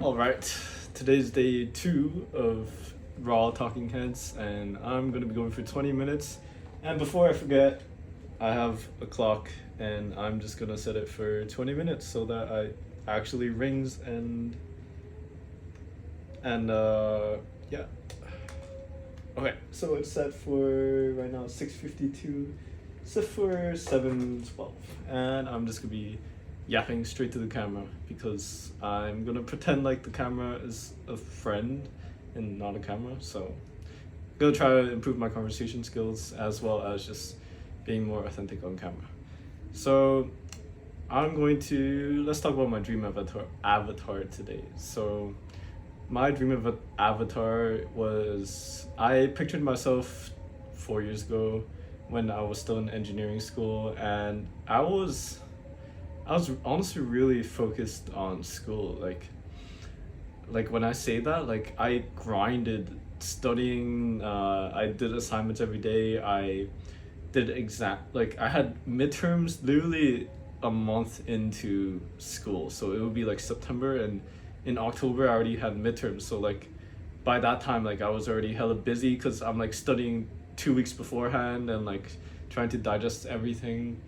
All right, today's day 2 of Raw Talking Heads, and I'm gonna be going for 20 minutes. And before I forget, I have a clock, and I'm just gonna set it for 20 minutes so that I actually rings and yeah. Okay, so it's set for right now 6:52, set for 7:12, and I'm just gonna be yapping straight to the camera because I'm gonna pretend like the camera is a friend and not a camera. So I'm gonna try to improve my conversation skills as well as just being more authentic on camera. So let's talk about my dream avatar today. So my dream of avatar was, I pictured myself 4 years ago when I was still in engineering school, and I was honestly really focused on school. Like when I say that, like I grinded studying. I did assignments every day. I did like I had midterms literally a month into school. So it would be like September, and in October I already had midterms. So like by that time, like I was already hella busy because I'm like studying 2 weeks beforehand and like trying to digest everything.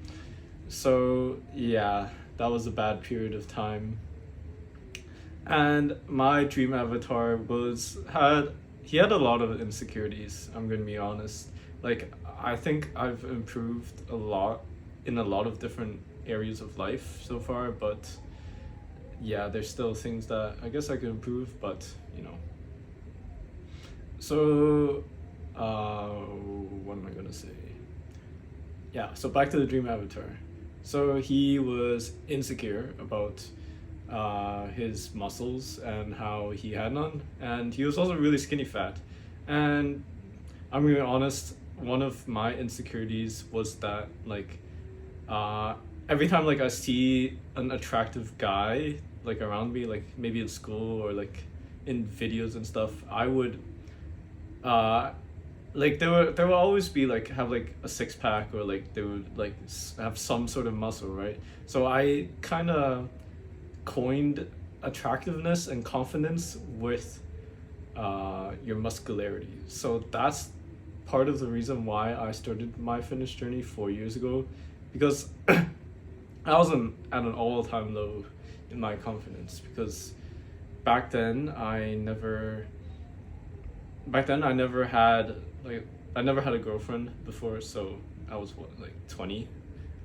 So yeah, that was a bad period of time. And my dream avatar was had he had a lot of insecurities, I'm gonna be honest. Like I think I've improved a lot in a lot of different areas of life so far, but yeah, there's still things that I guess I could improve, but you know. So what am I gonna say? Yeah, so back to the dream avatar. So he was insecure about his muscles and how he had none, and he was also really skinny fat. And I'm gonna be honest, one of my insecurities was that like uh, every time like I see an attractive guy like around me, like maybe in school or like in videos and stuff, I would uh like there will always be like have like a six pack, or like they would like have some sort of muscle, right? So I kind of coined attractiveness and confidence with your muscularity. So that's part of the reason why I started my fitness journey 4 years ago, because I was at an all-time low in my confidence, because back then I never I never had like I never had a girlfriend before. So I was what, like 20,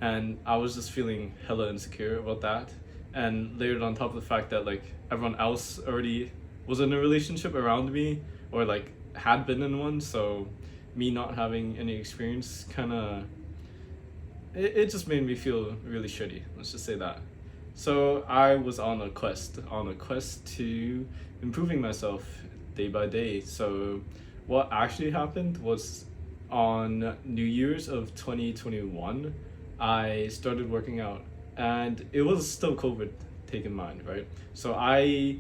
and I was just feeling hella insecure about that. And layered on top of the fact that like everyone else already was in a relationship around me, or like had been in one, so me not having any experience kind of it just made me feel really shitty, let's just say that. So I was on a quest to improving myself day by day. So what actually happened was, on New Year's of 2021, I started working out, and it was still COVID, take in mind, right? So I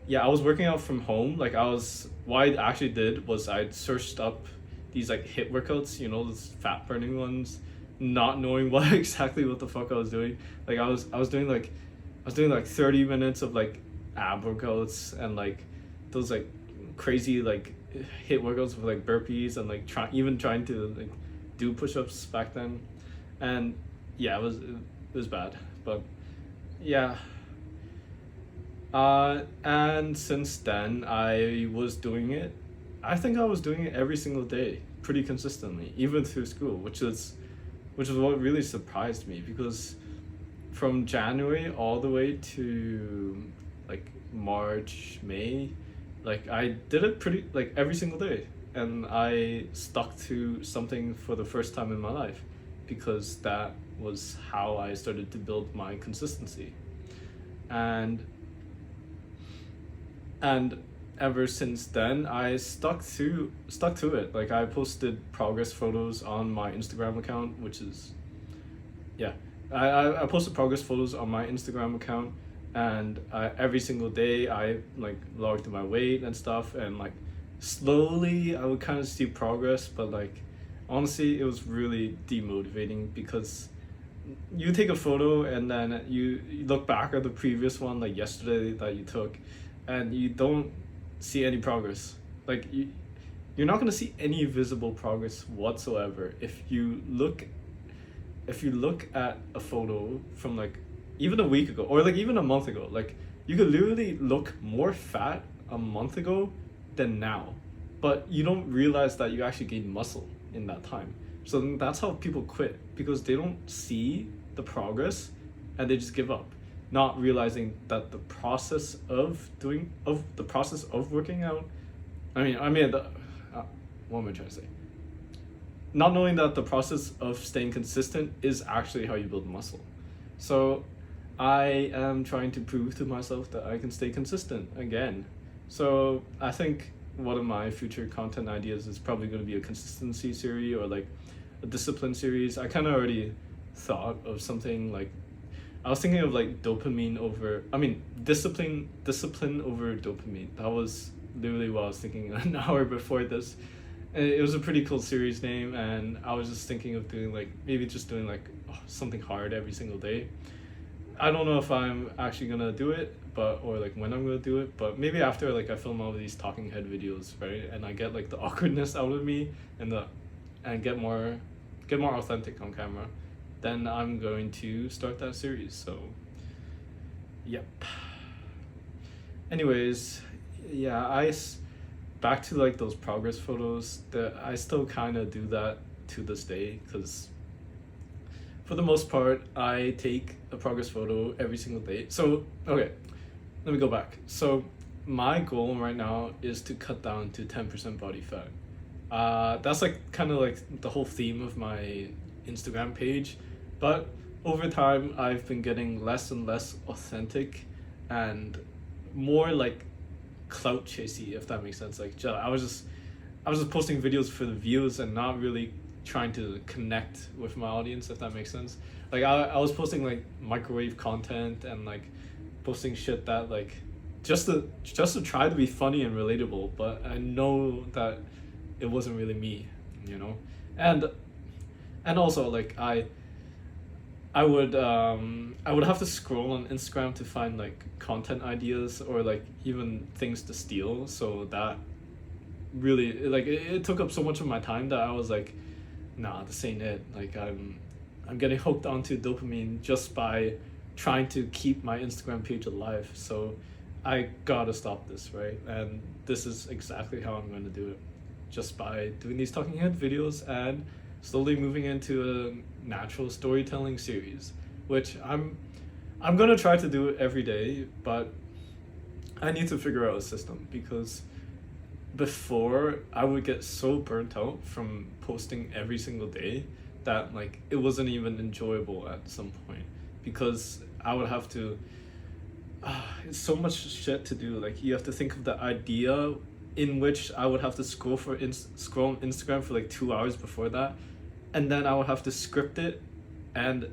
yeah, I was working out from home. Like what I actually did was I searched up these like hit workouts, you know, those fat burning ones, not knowing what exactly what the fuck I was doing. Like I was doing like 30 minutes of like ab workouts, and like those like crazy like hit workouts with like burpees, and like trying to like do push-ups back then. And yeah, it was bad, but yeah. And since then I was doing it. I think I was doing it every single day pretty consistently, even through school, which is what really surprised me, because from January all the way to like March, May, like I did it pretty like every single day, and I stuck to something for the first time in my life, because that was how I started to build my consistency. And and ever since then I stuck to it. Like I posted progress photos on my Instagram account, which is yeah, I posted progress photos on my Instagram account, and every single day I like logged my weight and stuff, and like slowly I would kind of see progress, but like honestly it was really demotivating, because you take a photo and then you look back at the previous one like yesterday that you took, and you don't see any progress. Like you're not gonna see any visible progress whatsoever if you look at a photo from like even a week ago or like even a month ago. Like you could literally look more fat a month ago than now, but you don't realize that you actually gained muscle in that time. So then that's how people quit, because they don't see the progress and they just give up, not realizing that the process of working out. What am I trying to say? Not knowing that the process of staying consistent is actually how you build muscle. So I am trying to prove to myself that I can stay consistent again. So I think one of my future content ideas is probably going to be a consistency series or like a discipline series. I kind of already thought of something like, I was thinking of like discipline over dopamine. That was literally what I was thinking an hour before this. And it was a pretty cool series name, and I was just thinking of doing like something hard every single day. I don't know if I'm actually gonna do it, or like when I'm gonna do it, but maybe after like I film all of these talking head videos, right, and I get like the awkwardness out of me and get more authentic on camera, then I'm going to start that series. So yep. Anyways, yeah, back to like those progress photos, that I still kind of do that to this day, because for the most part I take a progress photo every single day. So okay, let me go back. So my goal right now is to cut down to 10% body fat. That's like kind of like the whole theme of my Instagram page, but over time I've been getting less and less authentic and more like clout chasey, if that makes sense. Like I was just posting videos for the views and not really trying to connect with my audience, if that makes sense. Like I was posting like microwave content and like posting shit that like just to try to be funny and relatable, but I know that it wasn't really me, you know. And also like I would have to scroll on Instagram to find like content ideas or like even things to steal. So that really like it took up so much of my time that I was like, nah, this ain't it. Like I'm getting hooked onto dopamine just by trying to keep my Instagram page alive. So I gotta stop this, right? And this is exactly how I'm gonna do it, just by doing these talking head videos and slowly moving into a natural storytelling series, which I'm gonna try to do it every day, but I need to figure out a system, because before I would get so burnt out from posting every single day that like it wasn't even enjoyable at some point, because I would have to it's so much shit to do. Like you have to think of the idea in which I would have to scroll on Instagram for like 2 hours before that, and then I would have to script it and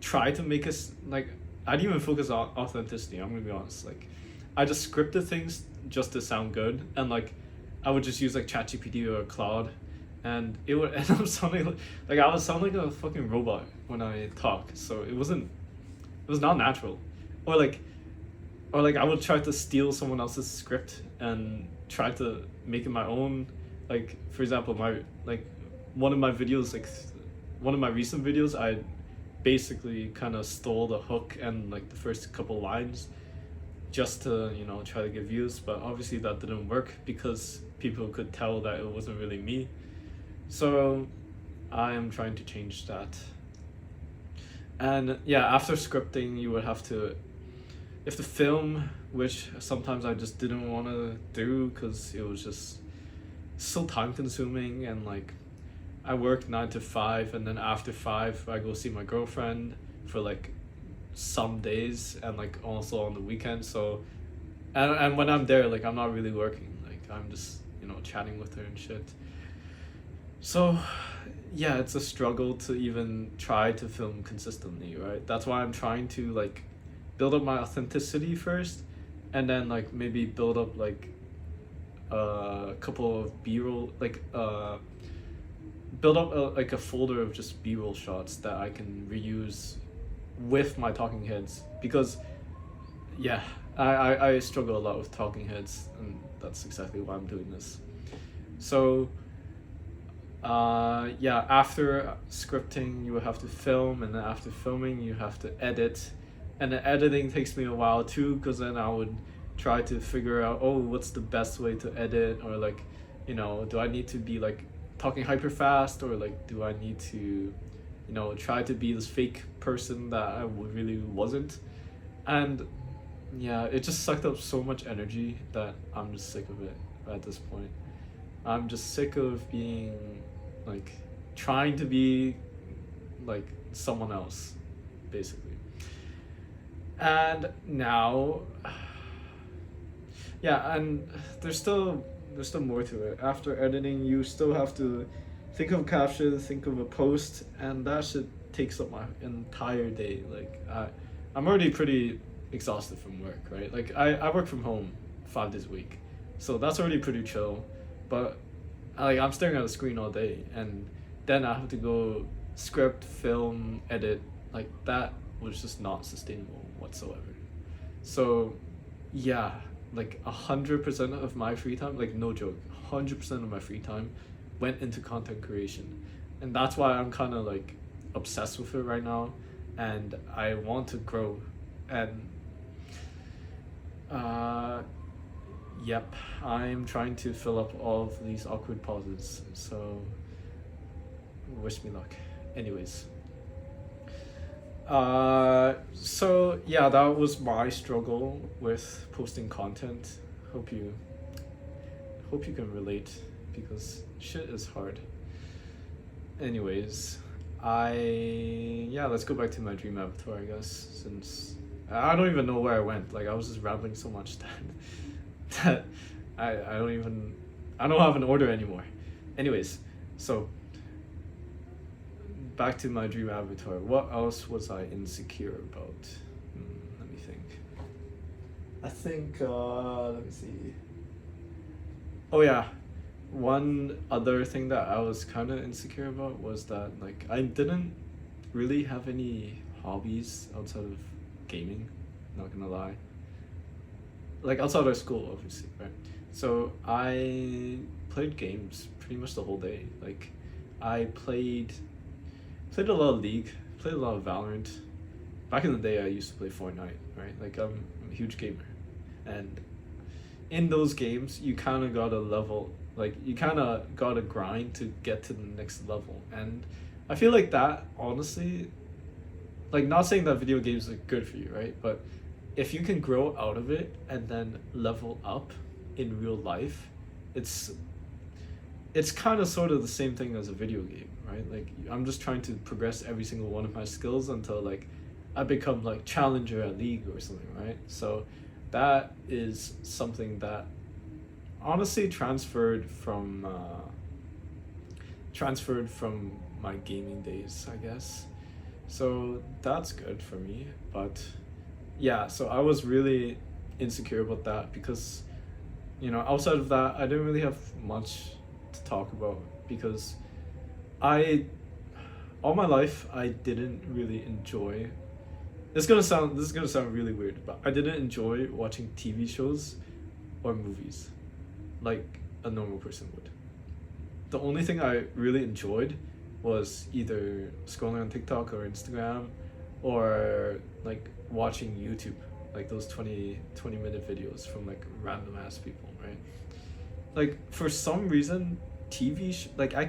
try to make us like, I didn't even focus on authenticity. I'm gonna be honest. Like I just scripted things just to sound good, and like I would just use like ChatGPT or Claude, and it would end up sounding like I would sound like a fucking robot when I talk. So it was not natural, or like I would try to steal someone else's script and try to make it my own. Like for example, one of my recent videos, I basically kind of stole the hook and like the first couple lines just to, you know, try to get views, but obviously that didn't work because people could tell that it wasn't really me. So I am trying to change that. And yeah, after scripting, you have to film, which sometimes I just didn't want to do because it was just so time consuming, and like I work 9 to 5, and then after 5 I go see my girlfriend for like some days, and like also on the weekend. So and when I'm there, like I'm not really working, like I'm just, you know, chatting with her and shit. So yeah, it's a struggle to even try to film consistently, right? That's why I'm trying to like build up my authenticity first, and then like maybe build up like a couple of b-roll, like build up like a folder of just B-roll shots that I can reuse with my talking heads, because yeah, I struggle a lot with talking heads, and that's exactly why I'm doing this. So yeah, after scripting you have to film, and then after filming you have to edit, and the editing takes me a while too, because then I would try to figure out, oh, what's the best way to edit, or like, do I need to be like talking hyper fast, or like do I need to try to be this fake person that I really wasn't. And yeah, it just sucked up so much energy that I'm just sick of it at this point. I'm just sick of being like trying to be like someone else, basically. And now, yeah, and there's still more to it. After editing, you still have to think of a caption, think of a post, and that shit takes up my entire day. Like I'm already pretty exhausted from work, right? Like I work from home 5 days a week, so that's already pretty chill. But like I'm staring at a screen all day, and then I have to go script, film, edit. Like that was just not sustainable whatsoever. So yeah, like 100% of my free time, like no joke, 100% of my free time went into content creation, and that's why I'm kind of like obsessed with it right now, and I want to grow. And yep, I'm trying to fill up all of these awkward pauses, so wish me luck. Anyways, so yeah, that was my struggle with posting content. Hope you can relate, because shit is hard. Anyways, let's go back to my dream avatar, I guess, since I don't even know where I went. Like I was just rambling so much that I don't have an order anymore. Anyways, so back to my dream avatar. What else was I insecure about? Let me think. I think let me see. Oh yeah, one other thing that I was kind of insecure about was that like I didn't really have any hobbies outside of gaming, not gonna lie. Like outside of school, obviously, right? So I played games pretty much the whole day. Like I played a lot of League, played a lot of Valorant. Back in the day I used to play Fortnite, right? Like I'm a huge gamer. And in those games you kind of gotta level, like you kind of gotta grind to get to the next level. And I feel like that, honestly, like not saying that video games are good for you, right? But if you can grow out of it and then level up in real life, it's kind of sort of the same thing as a video game, right? Like I'm just trying to progress every single one of my skills until like I become like challenger at League or something, right? So that is something that honestly transferred from my gaming days, I guess. So that's good for me. But yeah, so I was really insecure about that, because outside of that I didn't really have much to talk about, because all my life I didn't really enjoy, this is gonna sound really weird, but I didn't enjoy watching TV shows or movies like a normal person would. The only thing I really enjoyed was either scrolling on TikTok or Instagram, or like watching YouTube, like those 20-minute videos from like random ass people, right? Like for some reason like I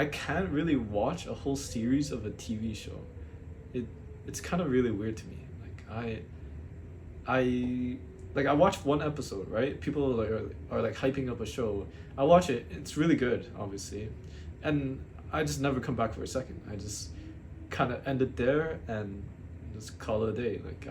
can't really watch a whole series of a TV show. It's kind of really weird to me. Like I watch one episode, right? People are like hyping up a show. I watch it. It's really good, obviously, and I just never come back for a second. I just kind of end it there and just call it a day. Like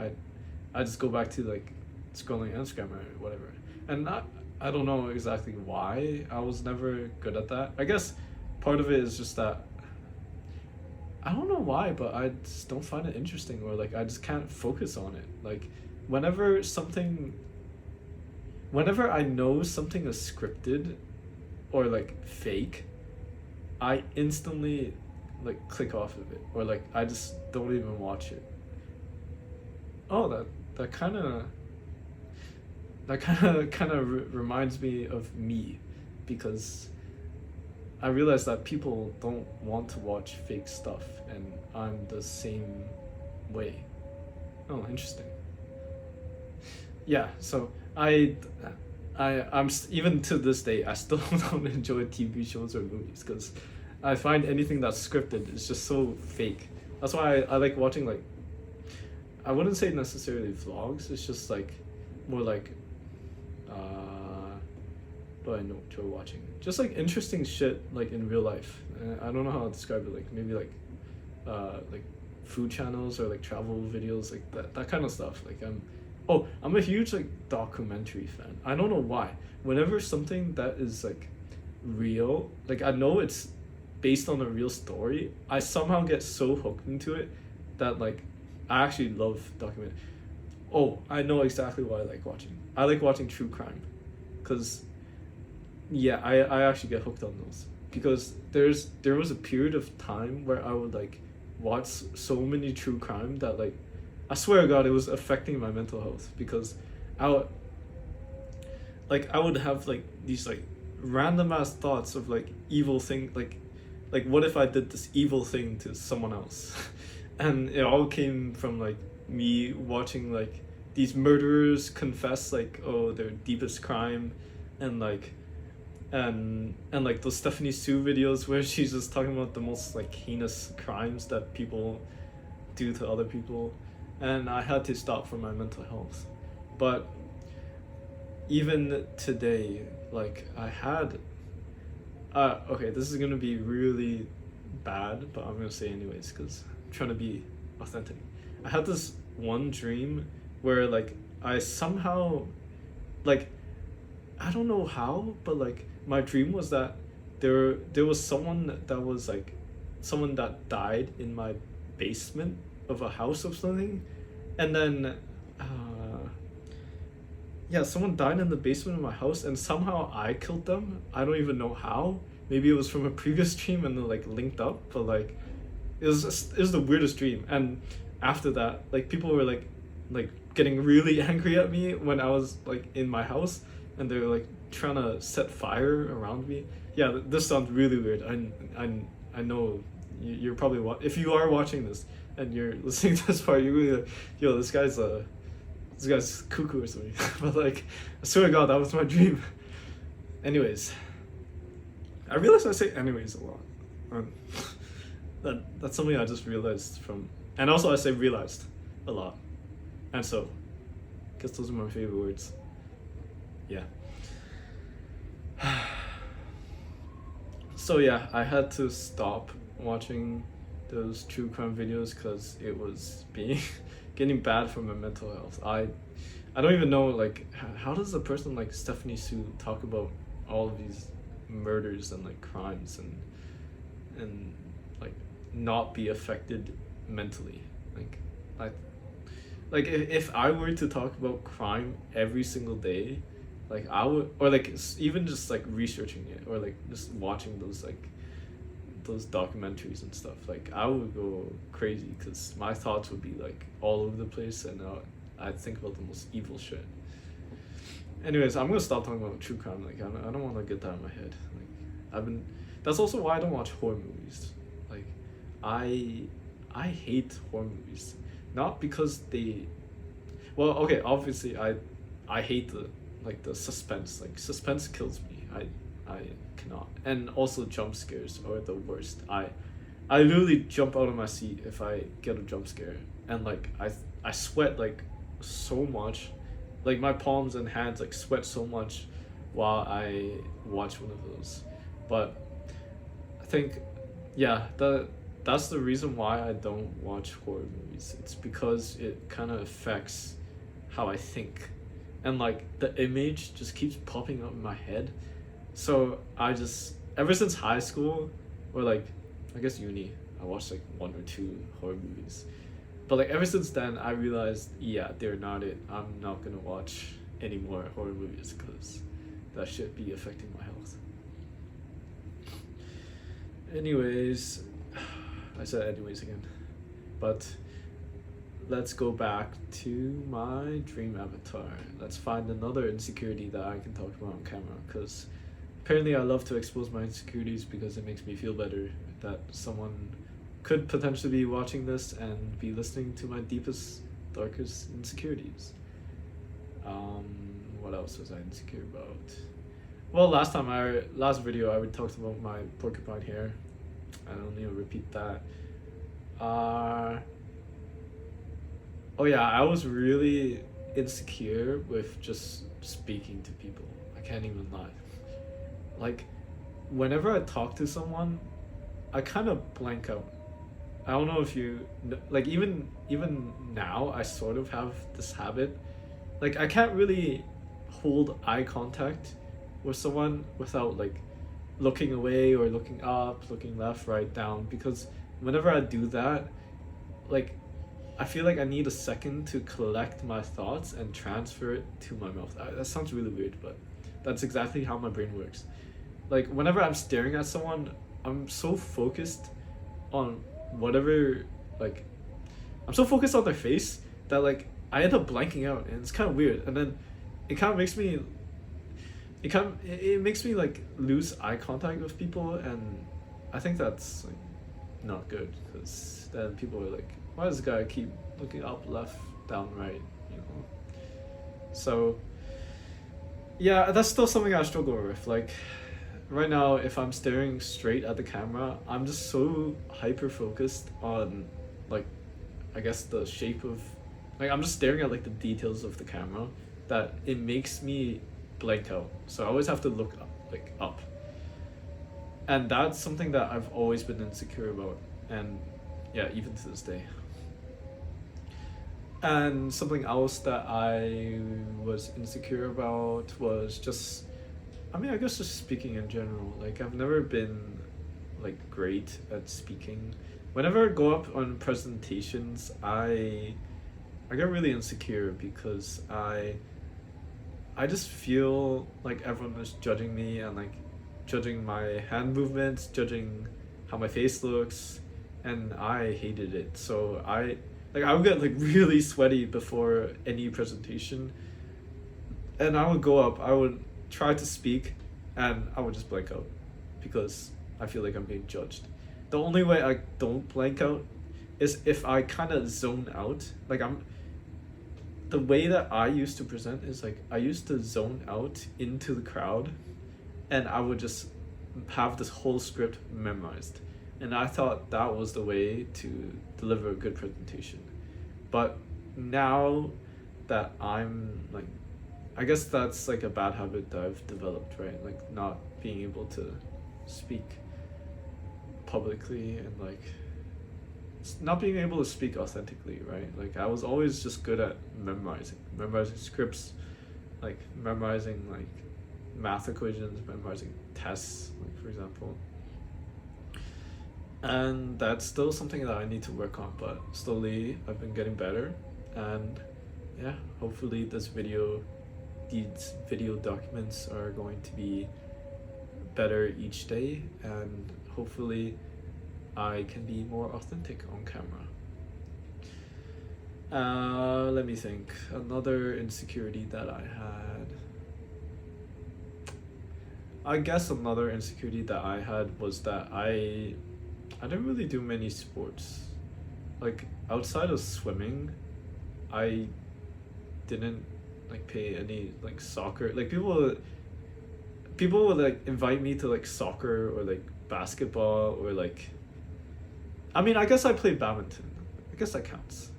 I just go back to like scrolling Instagram or whatever. And I don't know exactly why I was never good at that. I guess part of it is just that I don't know why, but I just don't find it interesting, or like I just can't focus on it. Like whenever I know something is scripted or like fake, I instantly like click off of it, or like I just don't even watch it. Oh, that kind of reminds me of me, because I realize that people don't want to watch fake stuff, and I'm the same way. Oh, interesting. Yeah, so even to this day, I still don't enjoy TV shows or movies, because I find anything that's scripted is just so fake. That's why I like watching, like, I wouldn't say necessarily vlogs. It's just like more like what I know enjoy watching. Just like interesting shit like in real life. I don't know how to describe it. Like maybe like food channels or like travel videos, like that kind of stuff. Like I'm a huge like documentary fan. I don't know why. Whenever something that is like real, like I know it's based on a real story, I somehow get so hooked into it that like I actually love document. Oh, I know exactly what I like watching. I like watching true crime, because yeah, I actually get hooked on those, because there was a period of time where I would like watch so many true crime that like I swear to God it was affecting my mental health, because I would I would have like these like random ass thoughts of like evil thing, like what if I did this evil thing to someone else, and it all came from like me watching like these murderers confess like oh their deepest crime, and like and like those Stephanie Sue videos where she's just talking about the most like heinous crimes that people do to other people, and I had to stop for my mental health. But even today, like I had okay, this is gonna be really bad, but I'm gonna say anyways because I'm trying to be authentic. I had this one dream where like I somehow like I don't know how, but like my dream was that there was someone that was like someone that died in my basement of a house or something, and then yeah, someone died in the basement of my house, and somehow I killed them. I don't even know how. Maybe it was from a previous dream and then like linked up, but like it was the weirdest dream. And after that, like people were like getting really angry at me when I was like in my house, and they were like trying to set fire around me. Yeah, this sounds really weird. I know you're probably if you are watching this and you're listening to this part, you're really like, yo, this guy's cuckoo or something. But like, I swear to God, that was my dream. Anyways, I realized I say anyways a lot. That's something I just realized from, and also I say realized a lot, and so, I guess those are my favorite words. Yeah. So yeah, I had to stop watching those true crime videos because it was being getting bad for my mental health. I don't even know like how does a person like Stephanie Sue talk about all of these murders and like crimes and like not be affected mentally. Like I like if I were to talk about crime every single day, like I would, or like even just like researching it or like just watching those documentaries and stuff, like I would go crazy because my thoughts would be like all over the place, and I'd think about the most evil shit. Anyways, I'm gonna stop talking about true crime. Like I don't want to get that in my head. Like I've been. That's also why I don't watch horror movies. Like I hate horror movies, not because they. Well, okay, obviously I hate the suspense. Like suspense kills me. I cannot. And also jump scares are the worst. I literally jump out of my seat if I get a jump scare, and like I sweat like so much, like my palms and hands like sweat so much while I watch one of those. But I think yeah, that's the reason why I don't watch horror movies. It's because it kind of affects how I think, and like the image just keeps popping up in my head. So I just ever since high school, or like I guess uni, I watched like one or two horror movies. But like ever since then, I realized yeah, they're not it. I'm not gonna watch any more horror movies because that should be affecting my health. Anyways, I said anyways again, but let's go back to my dream avatar. Let's find another insecurity that I can talk about on camera, because apparently I love to expose my insecurities because it makes me feel better that someone could potentially be watching this and be listening to my deepest, darkest insecurities. Um, what else was I insecure about? Well, last video I would talk about my porcupine hair. I don't need to repeat that. Uh, oh yeah, I was really insecure with just speaking to people. I can't even lie. Like, whenever I talk to someone, I kind of blank out. I don't know if like, even now I sort of have this habit. Like, I can't really hold eye contact with someone without like looking away or looking up, looking left, right, down, because whenever I do that, like, I feel like I need a second to collect my thoughts and transfer it to my mouth. That sounds really weird, but that's exactly how my brain works. Like, whenever I'm staring at someone, I'm so focused on whatever, like, I'm so focused on their face that, like, I end up blanking out, and it's kind of weird. And then it kind of makes me, it makes me like lose eye contact with people, and I think that's like not good, because then people are like, why does this guy keep looking up, left, down, right, you know? So yeah, that's still something I struggle with. Like, right now, if I'm staring straight at the camera, I'm just so hyper focused on, like, I guess the shape of, like, I'm just staring at like the details of the camera, that it makes me blank out. So I always have to look up, like up. And that's something that I've always been insecure about, and yeah, even to this day. And something else that I was insecure about was just, I mean, I guess just speaking in general. Like, I've never been like great at speaking. Whenever I go up on presentations, I get really insecure because I just feel like everyone is judging me, and like judging my hand movements, judging how my face looks, and I hated it. So I would get like really sweaty before any presentation, and I would go up, I would try to speak, and I would just blank out because I feel like I'm being judged. The only way I don't blank out is if I kind of zone out. Like, the way that I used to present is like I used to zone out into the crowd, and I would just have this whole script memorized. And I thought that was the way to deliver a good presentation. But now that I'm like, I guess that's like a bad habit that I've developed, right? Like, not being able to speak publicly, and like not being able to speak authentically, right? Like, I was always just good at memorizing scripts, like memorizing like math equations, memorizing tests, like, for example. And that's still something that I need to work on, but slowly I've been getting better. And yeah, hopefully these video documents are going to be better each day, and hopefully I can be more authentic on camera. Let me think. Another insecurity that I had. I guess another insecurity that I had was that I didn't really do many sports. Like, outside of swimming, I didn't like pay any like soccer. Like, people would like invite me to like soccer or like basketball or like, I mean, I guess I played badminton. I guess that counts.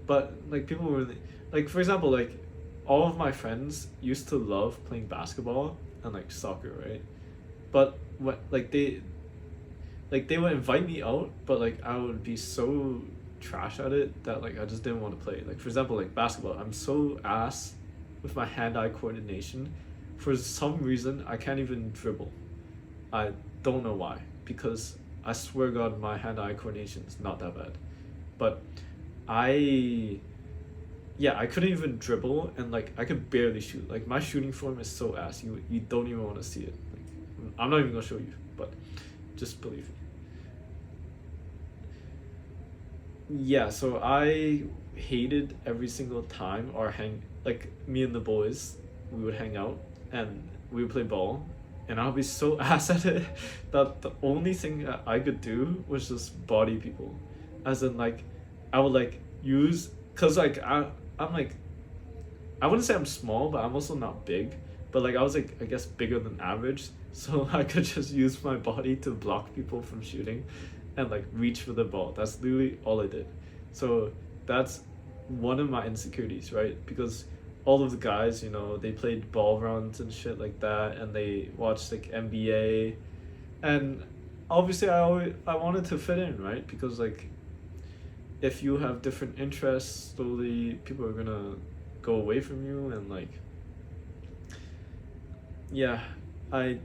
But like, people were like, for example, like all of my friends used to love playing basketball and like soccer, right? But what, they would invite me out, but like I would be so trash at it that like I just didn't want to play. Like, for example, like basketball, I'm so ass with my hand-eye coordination. For some reason, I can't even dribble. I don't know why, because I swear to God, my hand-eye coordination is not that bad. But I, yeah, I couldn't even dribble, and like I could barely shoot. Like, my shooting form is so ass. You don't even want to see it. Like, I'm not even gonna show you, but just believe me. Yeah, so I hated every single time our hang like me and the boys, we would hang out and we would play ball, and I would be so ass at it that the only thing that I could do was just body people, as in like I would like use cause like I'm like I wouldn't say I'm small, but I'm also not big. But like I was like I guess bigger than average, so I could just use my body to block people from shooting, and like reach for the ball. That's literally all I did. So that's one of my insecurities, right? Because all of the guys, you know, they played ball rounds and shit like that, and they watched like NBA, and obviously I wanted to fit in, right? Because like if you have different interests, slowly people are gonna go away from you, and like yeah, I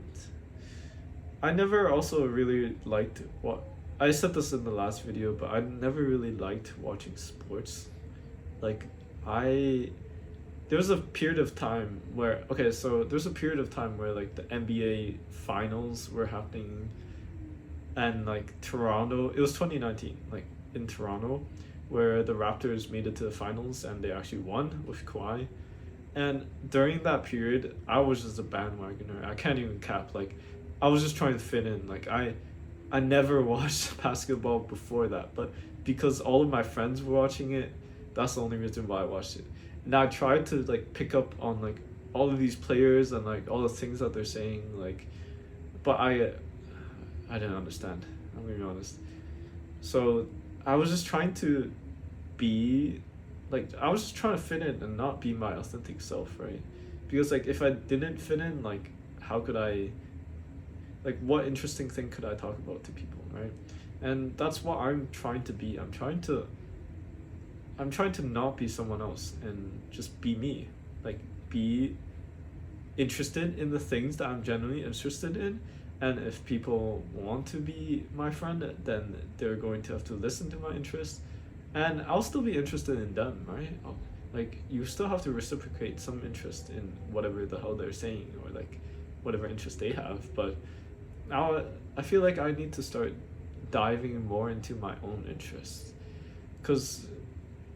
I never also really liked what I said this in the last video, but I never really liked watching sports. Like I there was a period of time where okay, so there's a period of time where like the NBA finals were happening, and like Toronto, it was 2019, like in Toronto, where the Raptors made it to the finals and they actually won with Kawhi. And during that period, I was just a bandwagoner. I can't even cap. Like, I was just trying to fit in. Like, I never watched basketball before that, but because all of my friends were watching it, that's the only reason why I watched it. And I tried to like pick up on like all of these players and like all the things that they're saying, like, but I didn't understand. I'm gonna be honest. So I was just trying to be like I was just trying to fit in and not be my authentic self, right? Because like if I didn't fit in, like how could I like what interesting thing could I talk about to people, right? And that's what I'm trying to be. I'm trying to not be someone else and just be me. Like be interested in the things that I'm genuinely interested in. And if people want to be my friend, then they're going to have to listen to my interests, and I'll still be interested in them, right? Like you still have to reciprocate some interest in whatever the hell they're saying, or like whatever interest they have. But now I feel like I need to start diving more into my own interests, because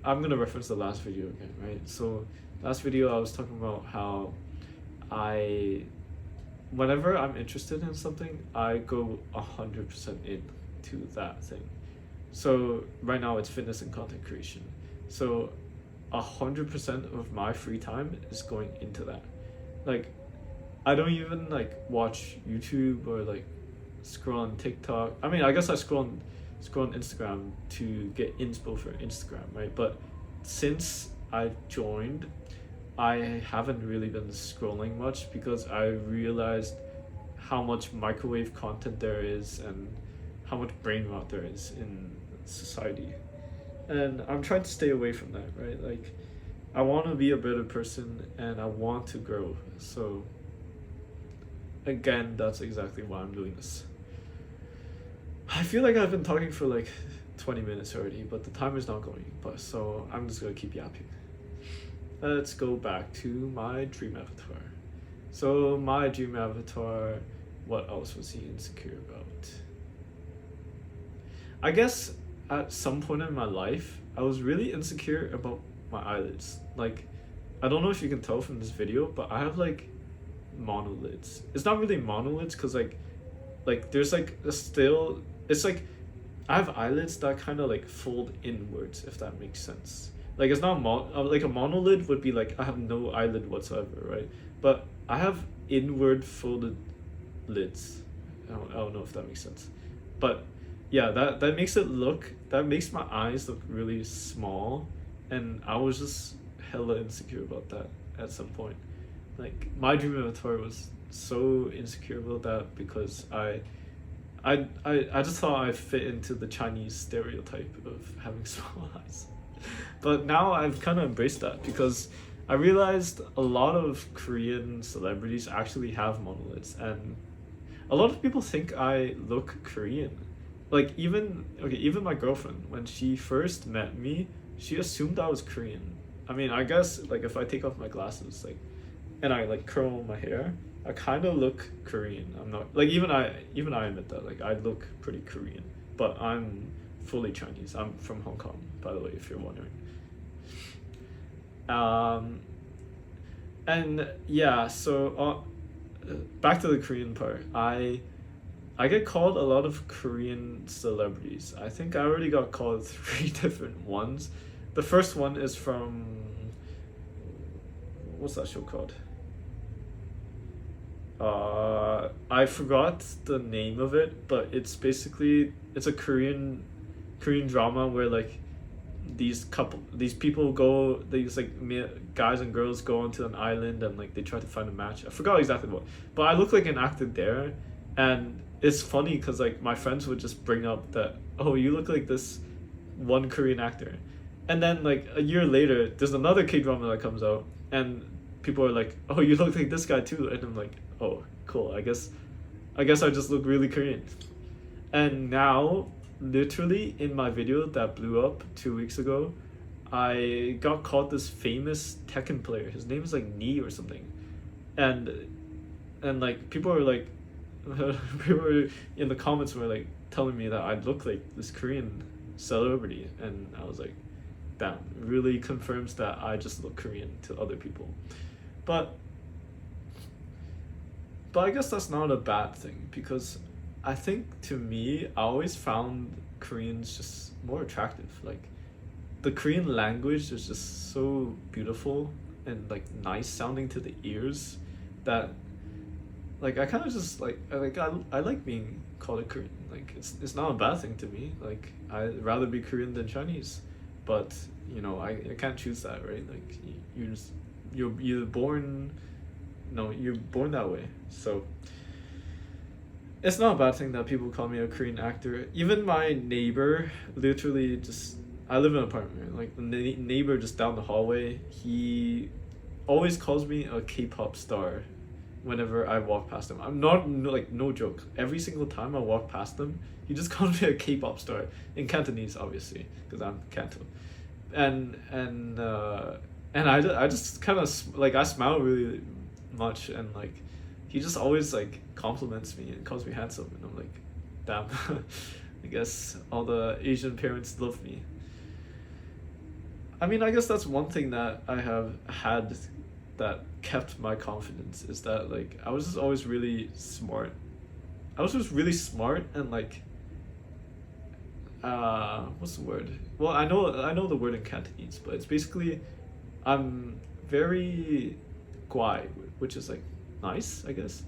I'm gonna reference the last video again, right? So last video I was talking about how I whenever I'm interested in something, I go 100% into that thing. So right now it's fitness and content creation. So 100% of my free time is going into that. Like I don't even like watch YouTube or like scroll on TikTok. I mean, I guess I scroll on Instagram to get inspo for Instagram, right? But since I've joined, I haven't really been scrolling much because I realized how much microwave content there is and how much brain rot there is in society. And I'm trying to stay away from that, right? Like, I want to be a better person and I want to grow. So, again, that's exactly why I'm doing this. I feel like I've been talking for like 20 minutes already, but the timer's not going. But so I'm just gonna keep yapping. Let's go back to my dream avatar. So my dream avatar, what else was he insecure about? I guess at some point in my life, I was really insecure about my eyelids. Like, I don't know if you can tell from this video, but I have like monolids. It's not really monolids because like there's like a still it's like I have eyelids that kind of like fold inwards, if that makes sense. Like it's not like a monolid would be like I have no eyelid whatsoever, right? But I have inward folded lids. I don't know if that makes sense, but yeah, that makes my eyes look really small, and I was just hella insecure about that at some point. Like my dream avatar was so insecure about that because I just thought I fit into the Chinese stereotype of having small eyes. But now I've kind of embraced that because I realized a lot of Korean celebrities actually have monolids, and a lot of people think I look Korean. Like even my girlfriend, when she first met me, she assumed I was Korean. I mean, I guess like if I take off my glasses, like, and I like curl my hair, I kind of look Korean. I'm not like even I admit that like I look pretty Korean, but I'm fully Chinese. I'm from Hong Kong, by the way, if you're wondering. Um, and yeah, so back to the Korean part. I get called a lot of Korean celebrities. I think I already got called three different ones. The first one is from, what's that show called? I forgot the name of it, but it's a Korean drama where like these people go, guys and girls go onto an island and like they try to find a match. I forgot exactly what, but I look like an actor there, and it's funny because like my friends would just bring up that, oh, you look like this one Korean actor, and then like a year later there's another K drama that comes out and people are like, oh, you look like this guy too, and I'm like, oh, cool. I guess I just look really Korean. And now, literally in my video that blew up 2 weeks ago, I got called this famous Tekken player. His name is like Nee or something, and like people were like, people were in the comments were like telling me that I look like this Korean celebrity, and I was like, damn, it really confirms that I just look Korean to other people, but I guess that's not a bad thing because I think to me I always found Koreans just more attractive. Like the Korean language is just so beautiful and like nice sounding to the ears that like I kind of just I like being called a Korean. Like it's not a bad thing to me. Like I'd rather be Korean than Chinese, but you know I can't choose that, right? Like you're born, no, you're born that way. So it's not a bad thing that people call me a Korean actor. Even my neighbor, literally just, I live in an apartment, like the neighbor just down the hallway, he always calls me a K-pop star whenever I walk past him. I'm not, like, no joke. Every single time I walk past him, he just calls me a K-pop star. In Cantonese, obviously, because I'm Canto. And I just kind of, like, I smile really much, and, like, he just always, like, compliments me and calls me handsome, and I'm like, damn. I guess all the Asian parents love me. I mean, I guess that's one thing that I have had that kept my confidence, is that like I was just always really smart. I was just really smart and like what's the word? Well, I know the word in Cantonese, but it's basically I'm very guai, which is like nice, I guess.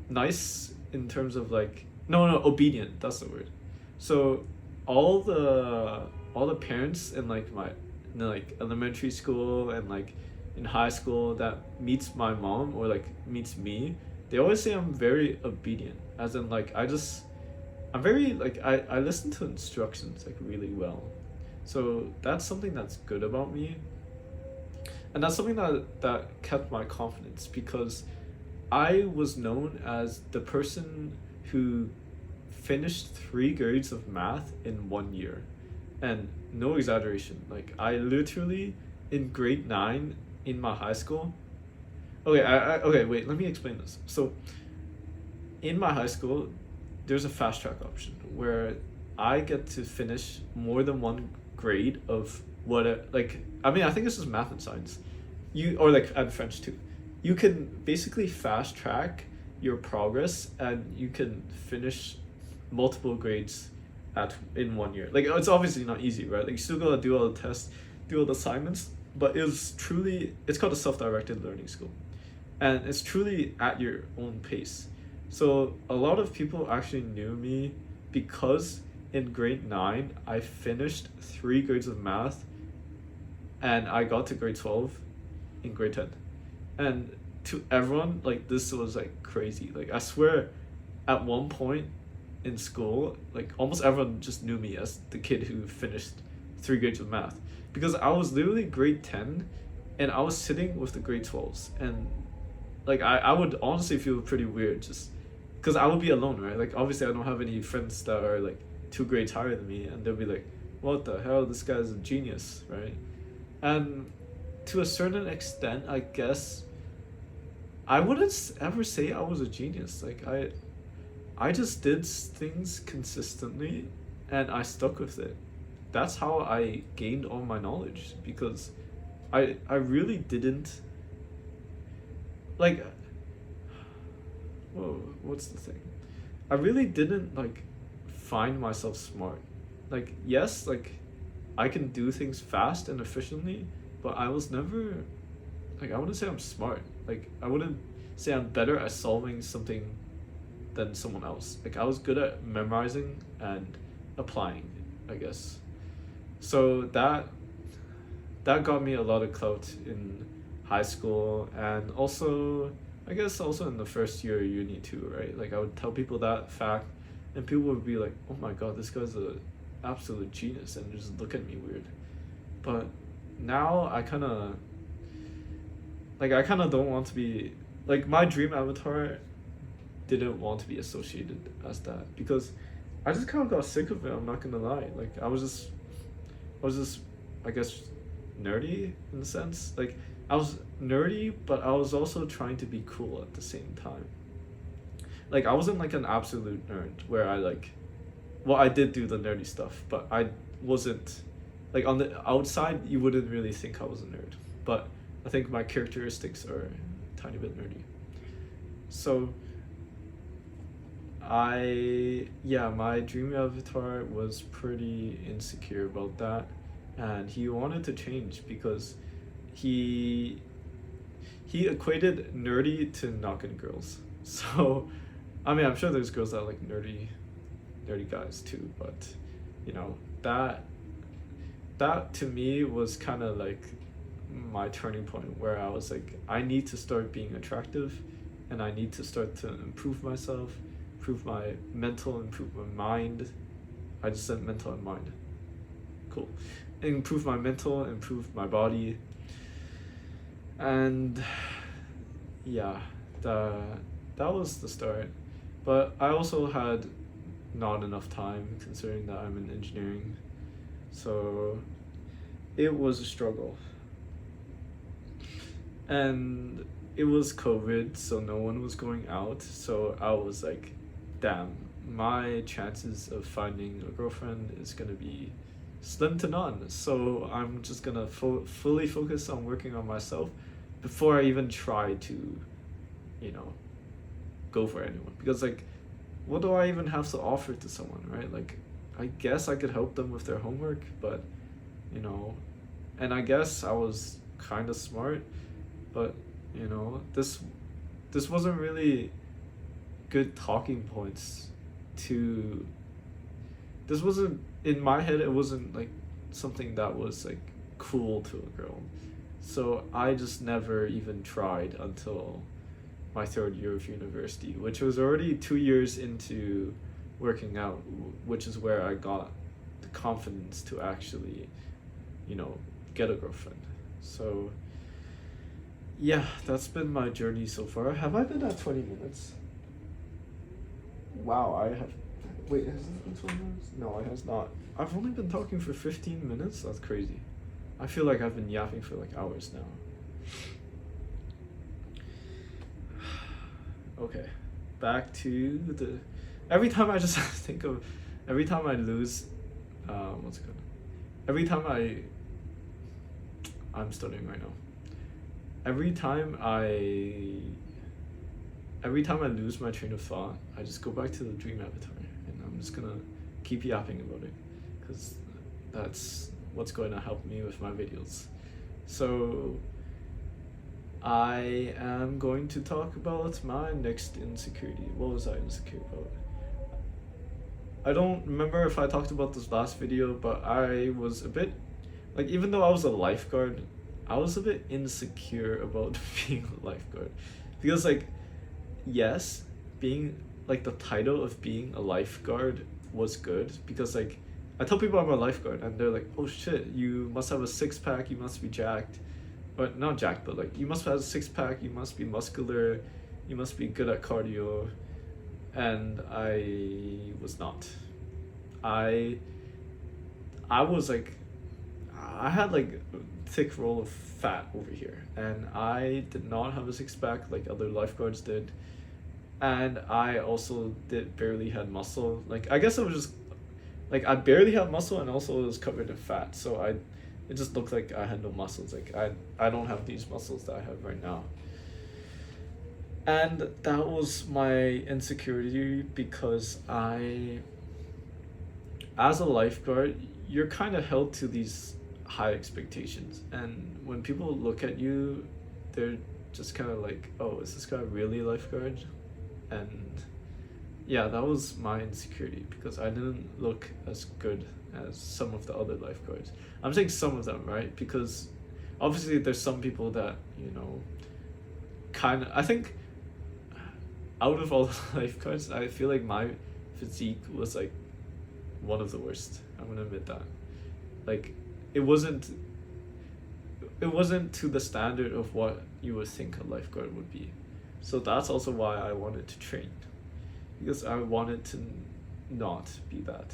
Nice in terms of like no, obedient, that's the word. So all the parents in like my like elementary school and like in high school that meets my mom or like meets me, they always say I'm very obedient, as in like I'm very like I listen to instructions like really well. So that's something that's good about me, and that's something that kept my confidence, because I was known as the person who finished 3 grades of math in 1 year. And no exaggeration, like I literally in grade 9 in my high school. Okay, okay, wait, let me explain this. So in my high school there's a fast track option where I get to finish more than 1 grade of like, I mean, I think this is math and science. Or like and French too. You can basically fast track your progress and you can finish multiple grades in 1 year. Like it's obviously not easy, right? Like you still gotta do all the tests, do all the assignments, but it's called a self-directed learning school, and it's truly at your own pace. So a lot of people actually knew me because in grade 9 I finished 3 grades of math, and I got to grade 12 in grade 10. And to everyone, like, this was like crazy. Like I swear at one point in school, like almost everyone just knew me as the kid who finished 3 grades of math, because I was literally grade 10 and I was sitting with the grade 12s, and like I would honestly feel pretty weird just because I would be alone, right? Like obviously I don't have any friends that are like 2 grades higher than me, and they'll be like, what the hell, this guy's a genius, right? And to a certain extent, I guess I wouldn't ever say I was a genius. Like I just did things consistently, and I stuck with it. That's how I gained all my knowledge, because I really didn't like, whoa, what's the thing? I really didn't like find myself smart. Like, yes, like I can do things fast and efficiently, but I was never like, I wouldn't say I'm smart. Like, I wouldn't say I'm better at solving something than someone else. Like, I was good at memorizing and applying, I guess. So that got me a lot of clout in high school, and also I guess also in the first year of uni too, right? Like, I would tell people that fact, and people would be like, "Oh my god, this guy's a absolute genius," and just look at me weird. But now I kind of don't want to be like, my dream avatar didn't want to be associated as that, because I just kind of got sick of it. I'm not gonna lie. Like, I was just, I guess, nerdy in a sense. Like, I was nerdy, but I was also trying to be cool at the same time. Like, I wasn't like an absolute nerd where I like, well, I did do the nerdy stuff, but I wasn't like, on the outside you wouldn't really think I was a nerd. But I think my characteristics are a tiny bit nerdy. So yeah, my dream avatar was pretty insecure about that, and he wanted to change because he he equated nerdy to knocking girls. So, I mean, I'm sure there's girls that like nerdy guys too, but you know, that to me was kind of like my turning point, where I was like, I need to start being attractive, and I need to start to improve myself, improve my mental, improve my mind. I just said mental and mind. Cool. Improve my mental, improve my body, and yeah, that was the start. But I also had not enough time, considering that I'm in engineering, so it was a struggle. And it was COVID, so no one was going out, so I was like, damn, my chances of finding a girlfriend is gonna be slim to none. So I'm just gonna fully focus on working on myself before I even try to, you know, go for anyone. Because like, what do I even have to offer to someone, right? Like, I guess I could help them with their homework, but you know, and I guess I was kind of smart, but you know, this wasn't really good talking points to, this wasn't, in my head, it wasn't like something that was like cool to a girl. So I just never even tried until my third year of university, which was already 2 years into working out, which is where I got the confidence to actually, you know, get a girlfriend. So yeah, that's been my journey so far. Have I been at 20 minutes? Wow, I have. Wait, has it been 20 minutes? No, it has not. I've only been talking for 15 minutes? That's crazy. I feel like I've been yapping for like hours now. Okay, back to the. Every time I just think of. Every time I lose. What's it called? Every time I'm studying right now. Every time I lose my train of thought, I just go back to the dream avatar, and I'm just gonna keep yapping about it, because that's what's going to help me with my videos. So I am going to talk about my next insecurity. What was I insecure about? I don't remember if I talked about this last video, but I was a bit, like, even though I was a lifeguard, I was a bit insecure about being a lifeguard. Because like, yes, being like, the title of being a lifeguard was good, because like, I tell people I'm a lifeguard and they're like, oh shit, you must have a six-pack, you must be jacked. But not jacked, but like, you must have a six-pack, you must be muscular, you must be good at cardio. And I was not. I was like, I had like a thick roll of fat over here, and I did not have a six-pack like other lifeguards did, and I also did barely had muscle. Like, I guess I was just, like I barely have muscle, and also it was covered in fat, so it just looked like I had no muscles. Like I don't have these muscles that I have right now. And that was my insecurity because as a lifeguard, you're kind of held to these high expectations. And when people look at you, they're just kind of like, oh, is this guy really a lifeguard? And yeah, that was my insecurity because I didn't look as good as some of the other lifeguards. I'm saying some of them, right? Because obviously there's some people that, kind of, I think out of all the lifeguards, I feel like my physique was like one of the worst. I'm gonna admit that. Like, it wasn't to the standard of what you would think a lifeguard would be. So that's also why I wanted to train, because I wanted to not be that.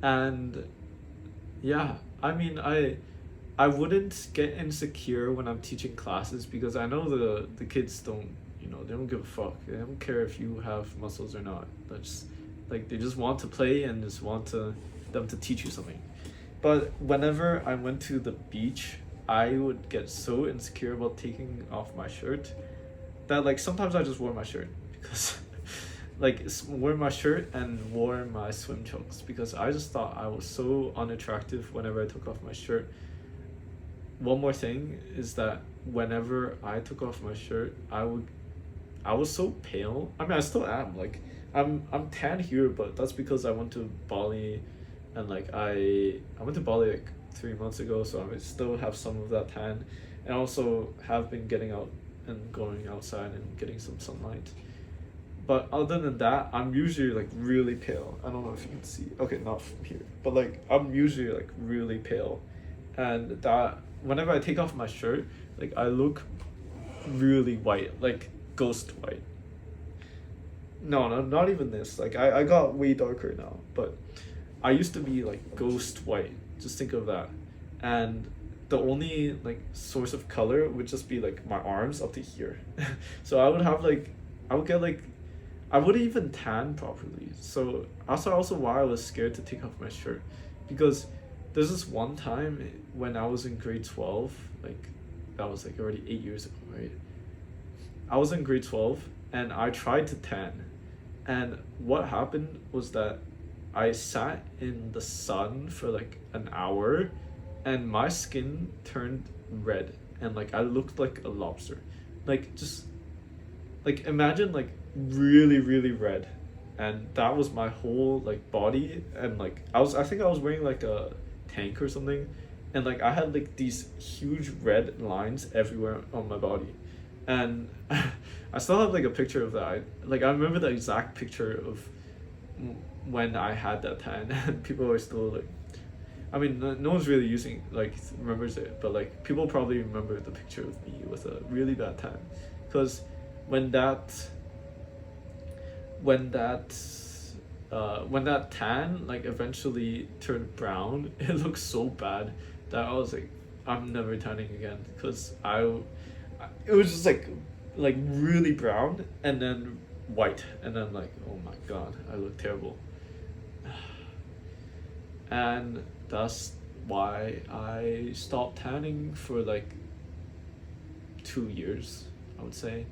And yeah, I mean, I wouldn't get insecure when I'm teaching classes because I know the kids don't, they don't give a fuck. They don't care if you have muscles or not. That's like they just want to play and just want them to teach you something. But whenever I went to the beach, I would get so insecure about taking off my shirt that like sometimes I just wore my shirt because wore my shirt and wore my swim trunks because I just thought I was so unattractive whenever I took off my shirt. One more thing is that whenever I took off my shirt, I was so pale. I mean, I still am. Like, I'm tan here, but that's because I went to Bali, and like I went to Bali like 3 months ago, so I still have some of that tan, and also have been getting out and going outside and getting some sunlight. But other than that, I'm usually like really pale. I don't know if you can see. Okay, not from here, but like I'm usually like really pale, and that whenever I take off my shirt, like I look really white, like ghost white. No, not even this. Like I got way darker now, but I used to be like ghost white. Just think of that. And the only like source of color would just be like my arms up to here. So I would get like I wouldn't even tan properly. So that's also why I was scared to take off my shirt, because there's this one time when I was in grade 12, like that was like already 8 years ago, right? I was in grade 12 and I tried to tan. And what happened was that I sat in the sun for like an hour and my skin turned red and like I looked like a lobster. Like just like imagine like really really red, and that was my whole like body. And like I think I was wearing like a tank or something, and like I had like these huge red lines everywhere on my body. And I still have like a picture of that. I remember the exact picture of when I had that tan, and people are still like, I mean, no one's really remembers it, but like people probably remember the picture of me with a really bad tan, because when that tan like eventually turned brown, it looked so bad that I was like, I'm never tanning again, because it was just like really brown and then white, and then like, oh my god, I look terrible. And that's why I stopped tanning for like 2 years, I would say.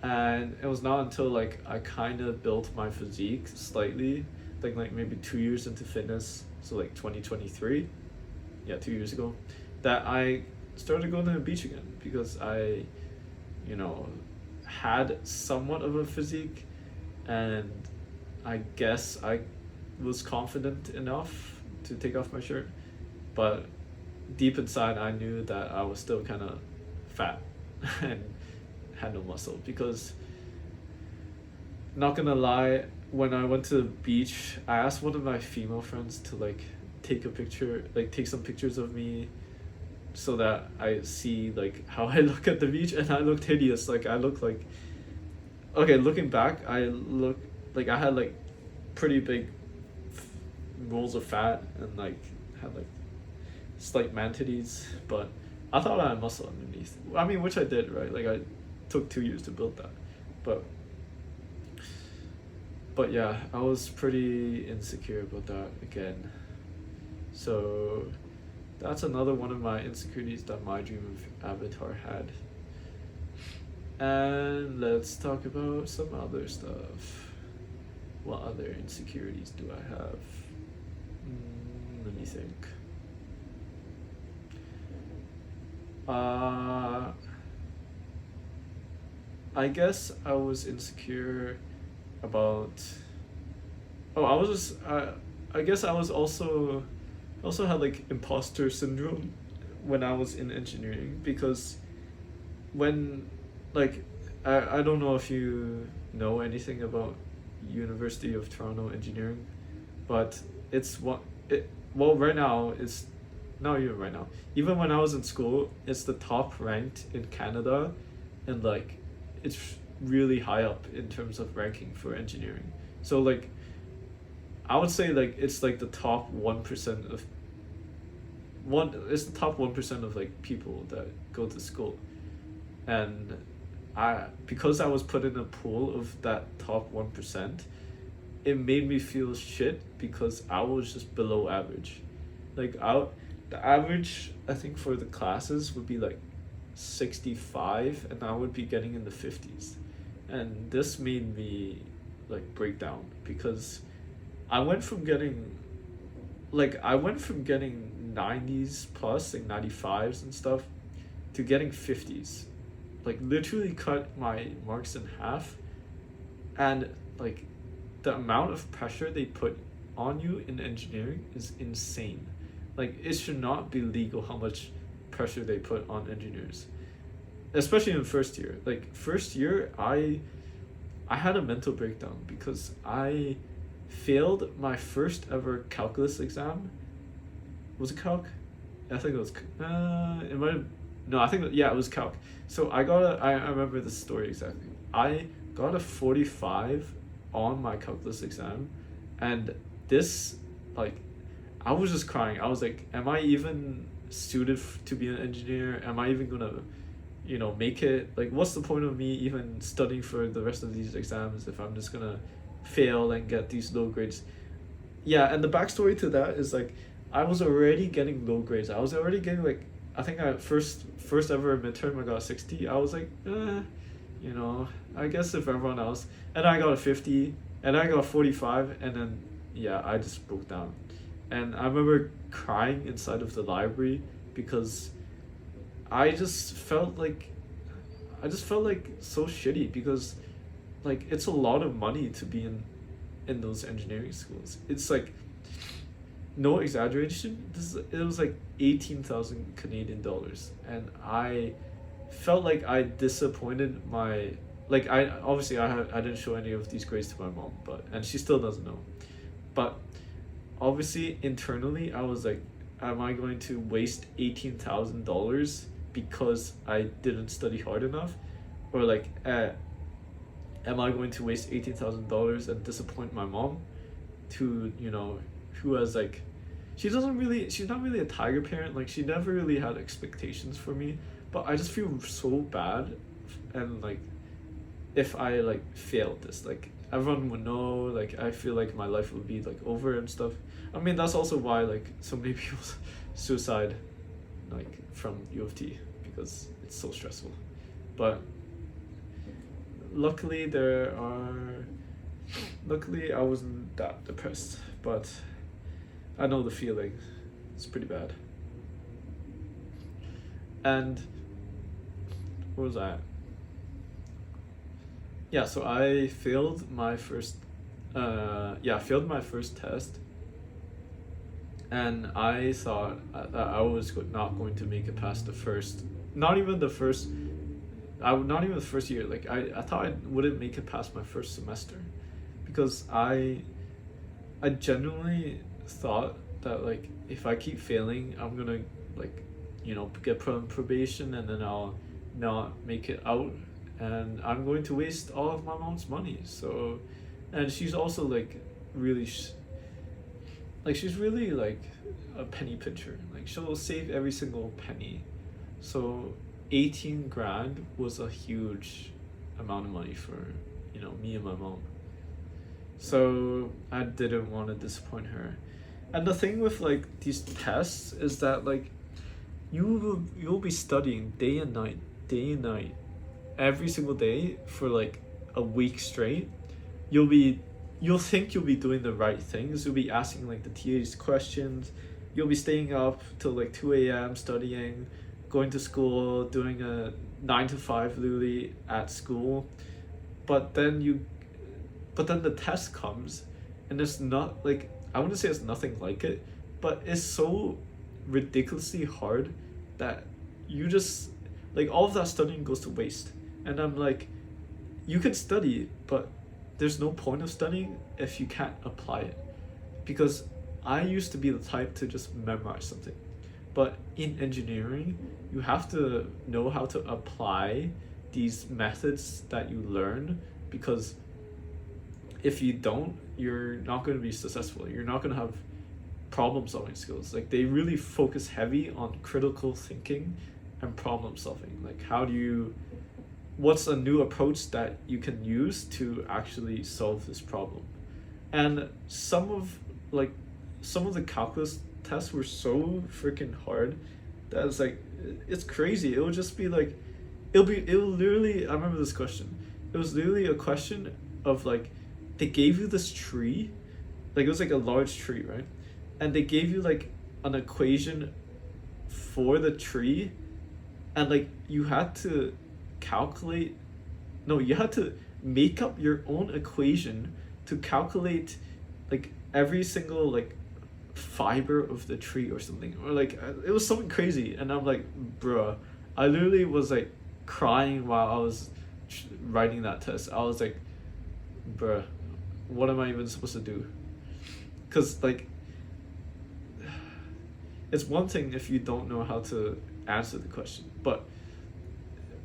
And it was not until like I kind of built my physique slightly, like maybe 2 years into fitness, so like 2023, yeah, 2 years ago, that I started going to the beach again, because I had somewhat of a physique, and I guess I was confident enough to take off my shirt, but deep inside I knew that I was still kind of fat and had no muscle. Because not gonna lie, when I went to the beach, I asked one of my female friends to like take some pictures of me so that I see like how I look at the beach, and I looked hideous. Like I looked like, okay, looking back, I look like I had like pretty big rolls of fat and like had like slight man titties, but I thought I had muscle underneath. I mean, which I did, right? Like I took 2 years to build that, but But yeah, I was pretty insecure about that again. So that's another one of my insecurities that my dream of avatar had. And let's talk about some other stuff. What other insecurities do I have? Let me think. I guess I was insecure about. Oh, I was just. I guess I was also had like imposter syndrome when I was in engineering because when like I don't know if you know anything about University of Toronto engineering, but it's what it well right now it's not even right now. Even when I was in school, it's the top ranked in Canada, and like it's really high up in terms of ranking for engineering. So like I would say like it's like the top 1% of one it's the top 1% of like people that go to school. And I because I was put in a pool of that top 1%, it made me feel shit because I was just below average. Like the average I think for the classes would be like 65 and I would be getting in the 50s. And this made me like break down because I went from getting I went from getting 90s plus like 95s and stuff to getting 50s, like literally cut my marks in half. And like the amount of pressure they put on you in engineering is insane. Like it should not be legal how much pressure they put on engineers, especially in first year. Like first year I had a mental breakdown because I failed my first ever calculus exam. Was it calc? I think it was. It might have. No, I think yeah, it was calc. So I remember the story exactly. I got a 45 on my calculus exam, and this like, I was just crying. I was like, am I even suited to be an engineer? Am I even gonna, make it? Like, what's the point of me even studying for the rest of these exams if I'm just gonna fail and get these low grades? Yeah, and the backstory to that is like I was already getting low grades. I was already getting like I think I first ever midterm I got a 60. I was like, I guess if everyone else, and I got a 50 and I got a 45, and then yeah, I just broke down. And I remember crying inside of the library because I just felt like so shitty because like it's a lot of money to be in those engineering schools. It's like no exaggeration. It was like 18,000 Canadian dollars, and I felt like I disappointed my like I didn't show any of these grades to my mom, and she still doesn't know, but obviously internally I was like, am I going to waste $18,000 because I didn't study hard enough, or like am I going to waste $18,000 and disappoint my mom, to who has like she's not really a tiger parent, like she never really had expectations for me, but I just feel so bad. And like if I like failed this, like everyone would know, like I feel like my life would be like over and stuff. I mean that's also why like so many people suicide like from U of T, because it's so stressful. But luckily I wasn't that depressed, but I know the feeling. It's pretty bad. And where was I at? Yeah, so I failed my first failed my first test, and I thought that I was not going to make it past the first, not even the first, not even the first year. Like I thought I wouldn't make it past my first semester, because I genuinely thought that like if I keep failing, I'm gonna like get put on probation, and then I'll not make it out, and I'm going to waste all of my mom's money. So, and she's also like really she's really like a penny pincher. Like she'll save every single penny. So 18 grand was a huge amount of money for me and my mom. So I didn't want to disappoint her. And the thing with like these tests is that like you'll be studying day and night, every single day for like a week straight. You'll be you'll think you'll be doing the right things. You'll be asking like the TA's questions. You'll be staying up till like 2 a.m. studying, going to school, doing a 9 to 5 literally at school. But then the test comes, and it's not like, I wouldn't say it's nothing like it, but it's so ridiculously hard that you just like all of that studying goes to waste. And I'm like, you can study, but there's no point of studying if you can't apply it. Because I used to be the type to just memorize something. But in engineering, you have to know how to apply these methods that you learn, because if you don't, you're not going to be successful. You're not going to have problem solving skills. Like they really focus heavy on critical thinking and problem solving. Like what's a new approach that you can use to actually solve this problem? And some of the calculus tests were so freaking hard that it's like, it's crazy. It would just be like, it'll literally, I remember this question. It was literally a question of like, they gave you this tree, like it was like a large tree, right? And they gave you like an equation for the tree, and like you had to calculate, no, you had to make up your own equation to calculate like every single like fiber of the tree or something, or like it was something crazy. And I'm like, bruh, I literally was like crying while I was writing that test. I was like, bruh, what am I even supposed to do? Because like, it's one thing if you don't know how to answer the question, but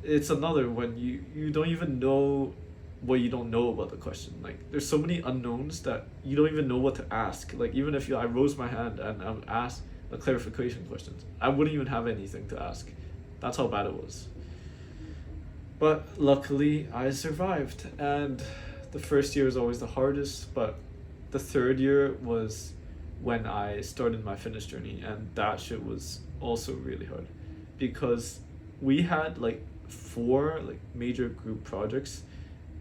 it's another when you don't even know what you don't know about the question. Like there's so many unknowns that you don't even know what to ask. Like even if I rose my hand and I asked a clarification question, I wouldn't even have anything to ask. That's how bad it was. But luckily I survived, and the first year is always the hardest, but the third year was when I started my fitness journey, and that shit was also really hard because we had like 4 like major group projects.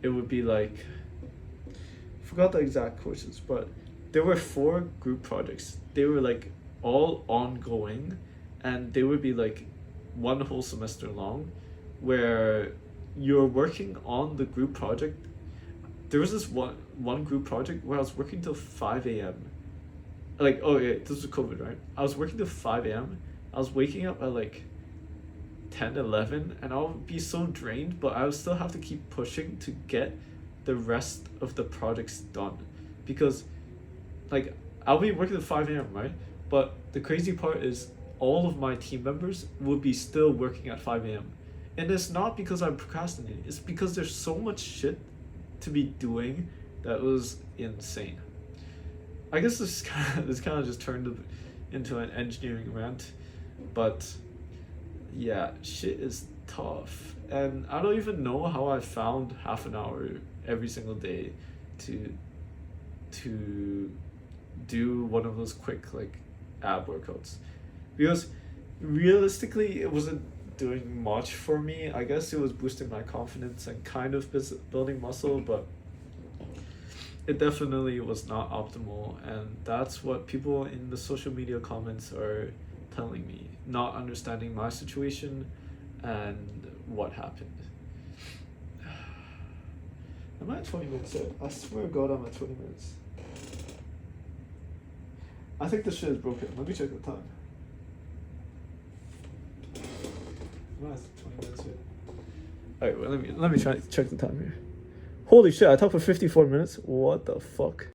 It would be like, I forgot the exact courses, but there were 4 group projects. They were like all ongoing, and they would be like one whole semester long, where you're working on the group project. There was this one group project where I was working till 5 a.m. Like, oh yeah, this was COVID, right? I was working till 5 a.m. I was waking up at like 10, 11, and I'll be so drained, but I would still have to keep pushing to get the rest of the projects done. Because like, I'll be working till 5 a.m., right? But the crazy part is all of my team members would be still working at 5 a.m. And it's not because I'm procrastinating, it's because there's so much shit to be doing that was insane. I guess this kind of just turned into an engineering rant, but yeah, shit is tough. And I don't even know how I found half an hour every single day to do one of those quick like ab workouts, because realistically it wasn't doing much for me. I guess it was boosting my confidence and kind of building muscle, but it definitely was not optimal. And that's what people in the social media comments are telling me, not understanding my situation and what happened. Am I at 20 minutes yet? I swear to God I'm at 20 minutes. I think this shit is broken. Let me check the time. Am I at 20 minutes yet? Alright, well, let me try to check the time here. Holy shit, I talked for 54 minutes? What the fuck?